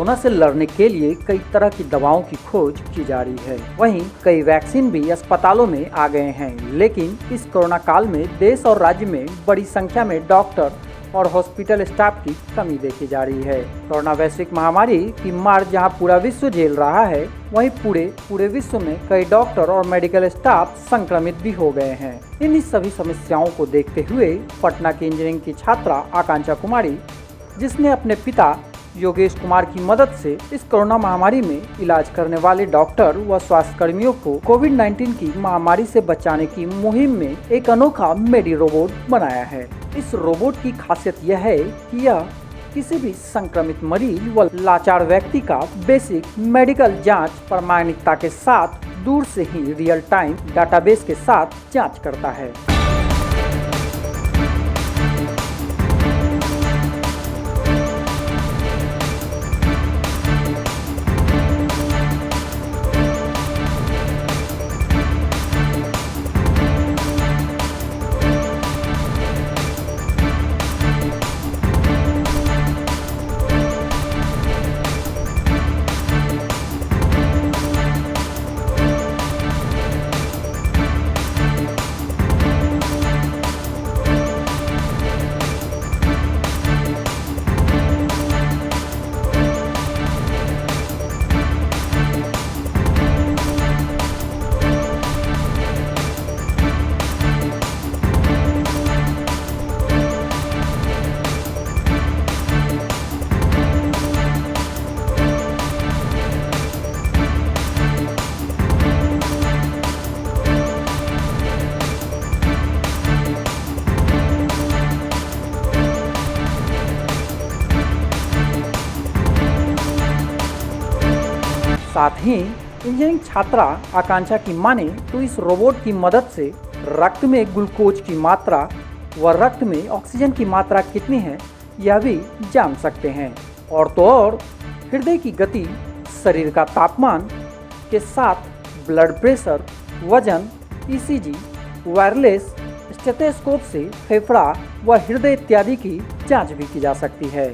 Corona से लड़ने के लिए कई तरह की दवाओं की खोज की जा रही है। वहीं कई वैक्सीन भी अस्पतालों में आ गए हैं, लेकिन इस कोरोना काल में देश और राज्य में बड़ी संख्या में डॉक्टर और हॉस्पिटल स्टाफ की कमी देखी जा रही है। कोरोना वैश्विक महामारी की मार जहां पूरा विश्व झेल रहा है, वहीं पूरे विश्व में कई डॉक्टर और मेडिकल स्टाफ संक्रमित भी हो गए हैं। इन सभी समस्याओं को देखते हुए पटना की इंजीनियरिंग की छात्रा आकांक्षा कुमारी, जिसने अपने पिता योगेश कुमार की मदद से इस कोरोना महामारी में इलाज करने वाले डॉक्टर व स्वास्थ्य कर्मियों को कोविड-19 की महामारी से बचाने की मुहिम में एक अनोखा मेडी रोबोट बनाया है। इस रोबोट की खासियत यह है कि यह किसी भी संक्रमित मरीज व लाचार व्यक्ति का बेसिक मेडिकल जांच प्रामाणिकता के साथ दूर से ही रियल टाइम डाटाबेस के साथ जांच करता है। साथ ही इंजीनियरिंग छात्रा आकांक्षा की माने तो इस रोबोट की मदद से रक्त में ग्लूकोज की मात्रा व रक्त में ऑक्सीजन की मात्रा कितनी है यह भी जान सकते हैं। और तो और हृदय की गति, शरीर का तापमान के साथ ब्लड प्रेशर, वजन, ईसीजी, वायरलेस स्टेथोस्कोप से फेफड़ा व हृदय इत्यादि की जांच भी की जा सकती है।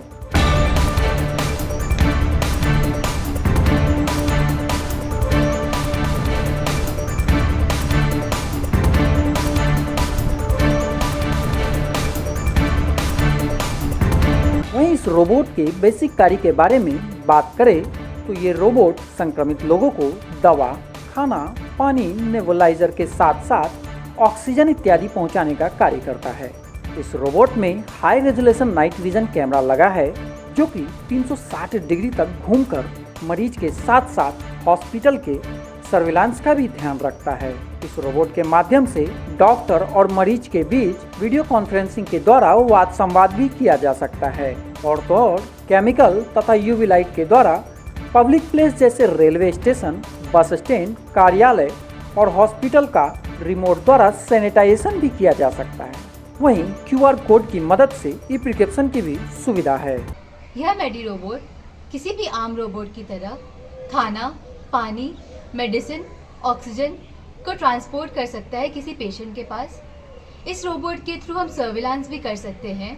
वहीं इस रोबोट के बेसिक कार्य के बारे में बात करें तो ये रोबोट संक्रमित लोगों को दवा, खाना, पानी, नेबुलाइजर के साथ साथ ऑक्सीजन इत्यादि पहुंचाने का कार्य करता है। इस रोबोट में high resolution night vision camera लगा है, जो कि 360 डिग्री तक घूमकर मरीज के साथ साथ हॉस्पिटल के सर्विलांस का भी ध्यान रखता है। इस रोबोट के माध्यम से डॉक्टर और मरीज के बीच वीडियो कॉन्फ्रेंसिंग के द्वारा वाद संवाद भी किया जा सकता है। और तो और केमिकल तथा यूवी लाइट के द्वारा पब्लिक प्लेस जैसे रेलवे स्टेशन, बस स्टैंड, कार्यालय और हॉस्पिटल का रिमोट द्वारा सैनिटाइजेशन भी किया जा सकता है। वहीं QR कोड की मदद से ई प्रिस्क्रिप्शन की भी सुविधा है। यह मेडी रोबोट किसी भी आम रोबोट की तरह खाना, पानी, मेडिसिन, ऑक्सीजन को ट्रांसपोर्ट कर सकता है किसी पेशेंट के पास। इस रोबोट के थ्रू हम सर्विलांस भी कर सकते हैं।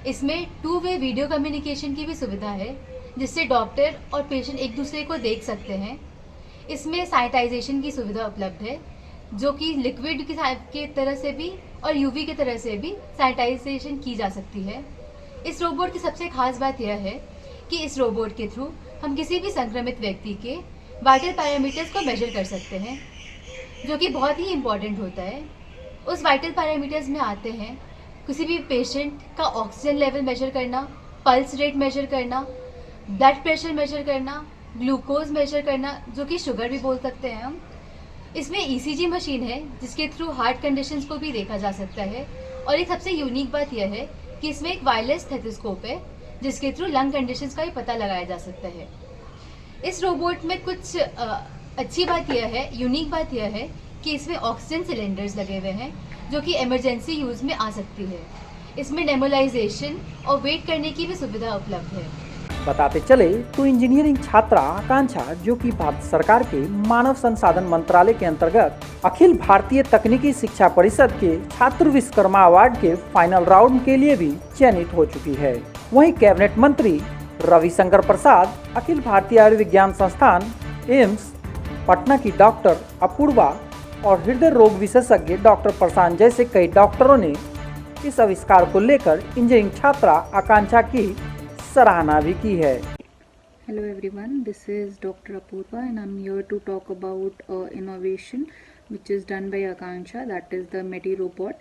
इसमें 2 वे वीडियो कम्युनिकेशन की भी सुविधा है, जिससे डॉक्टर और पेशेंट एक दूसरे को देख सकते हैं। इसमें सैनिटाइजेशन की सुविधा उपलब्ध है, जो कि लिक्विड की तरह से भी और यूवी की तरह से भी सैनिटाइजेशन की जा सकती है। इस रोबोट की सबसे खास बात यह है कि इस रोबोट के थ्रू हम किसी भी संक्रमित व्यक्ति के वाइटल पैरामीटर्स को मेजर कर सकते हैं, जो कि बहुत ही इम्पॉर्टेंट होता है। उस वाइटल पैरामीटर्स में आते हैं किसी भी पेशेंट का ऑक्सीजन लेवल मेजर करना, पल्स रेट मेजर करना, ब्लड प्रेशर मेजर करना, ग्लूकोज मेजर करना, जो कि शुगर भी बोल सकते हैं हम। इसमें ECG मशीन है, जिसके थ्रू हार्ट कंडीशंस को भी देखा जा सकता है। और एक सबसे यूनिक बात यह है कि इसमें एक वायरलेस स्टेथोस्कोप है, जिसके थ्रू लंग कंडीशंस का भी पता लगाया जा सकता है। इस रोबोट में कुछ अच्छी बात यह है, यूनिक बात यह है कि इसमें ऑक्सीजन सिलेंडर्स लगे हुए हैं, जो कि इमरजेंसी यूज़ में आ सकती है। इसमें नेबुलाइजेशन और वेट करने की भी सुविधा उपलब्ध है। बताते चले तो इंजीनियरिंग छात्रा आकांक्षा, जो कि भारत सरकार के मानव संसाधन मंत्रालय के अंतर्गत अखिल भारतीय तकनीकी शिक्षा परिषद के छात्र विश्वकर्मा अवार्ड के फाइनल राउंड के लिए भी चयनित हो चुकी है। वहीं कैबिनेट मंत्री रविशंकर प्रसाद अखिल भारतीय आयुर्विज्ञान संस्थान एम्स पटना की डॉक्टर अपूर्वा और हृदय रोग विशेषज्ञ डॉक्टर प्रशांत जैसे कई डॉक्टरों ने इस आविष्कार को लेकर इंजीनियरिंग छात्रा आकांक्षा की सराहना भी की है। Hello everyone, this is Dr. Apurva and I'm here to talk about innovation which is done by Akanksha, that is the MediRobot.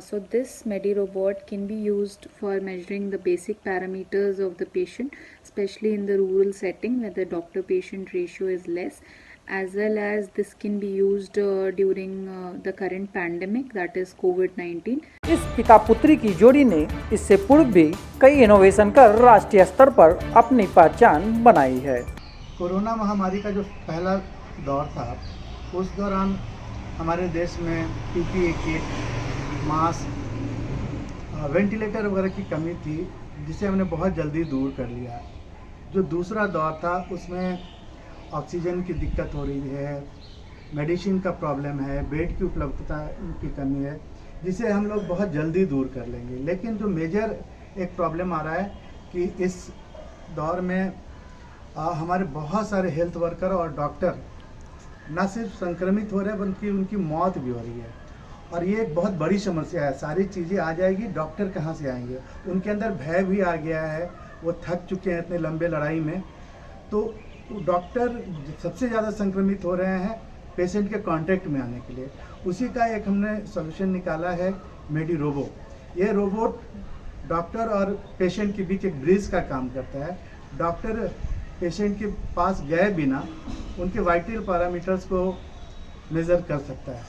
So this MediRobot can be used for measuring the basic parameters of the patient, especially in the rural setting where the doctor-patient ratio is less, as well as this can be used during the current pandemic, that is COVID-19. इस पिता पुत्री की जोड़ी ने इससे पूर्व भी कई इनोवेशन कर राष्ट्रीय स्तर पर अपनी पहचान बनाई है। कोरोना महामारी का जो पहला दौर था उस दौरान हमारे देश में पीपीई किट, मास्क, वेंटिलेटर वगैरह की कमी थी, जिसे हमने बहुत जल्दी दूर कर लिया। जो दूसरा दौर था उसमें ऑक्सीजन की दिक्कत हो रही है, मेडिसिन का प्रॉब्लम है, बेड की उपलब्धता की कमी है, जिसे हम लोग बहुत जल्दी दूर कर लेंगे। लेकिन जो मेजर एक प्रॉब्लम आ रहा है कि इस दौर में हमारे बहुत सारे हेल्थ वर्कर और डॉक्टर न सिर्फ संक्रमित हो रहे हैं बल्कि उनकी मौत भी हो रही है, और ये एक बहुत बड़ी समस्या है। सारी चीज़ें आ जाएगी, डॉक्टर कहाँ से आएंगे? उनके अंदर भय भी आ गया है, वो थक चुके हैं इतने लंबे लड़ाई में। तो डॉक्टर सबसे ज़्यादा संक्रमित हो रहे हैं पेशेंट के कांटेक्ट में आने के लिए। उसी का एक हमने सोल्यूशन निकाला है मेडिरोबो। ये रोबोट डॉक्टर और पेशेंट के बीच एक ब्रिज का काम करता है। डॉक्टर पेशेंट के पास गए बिना उनके वाइटल पैरामीटर्स को मेज़र कर सकता है।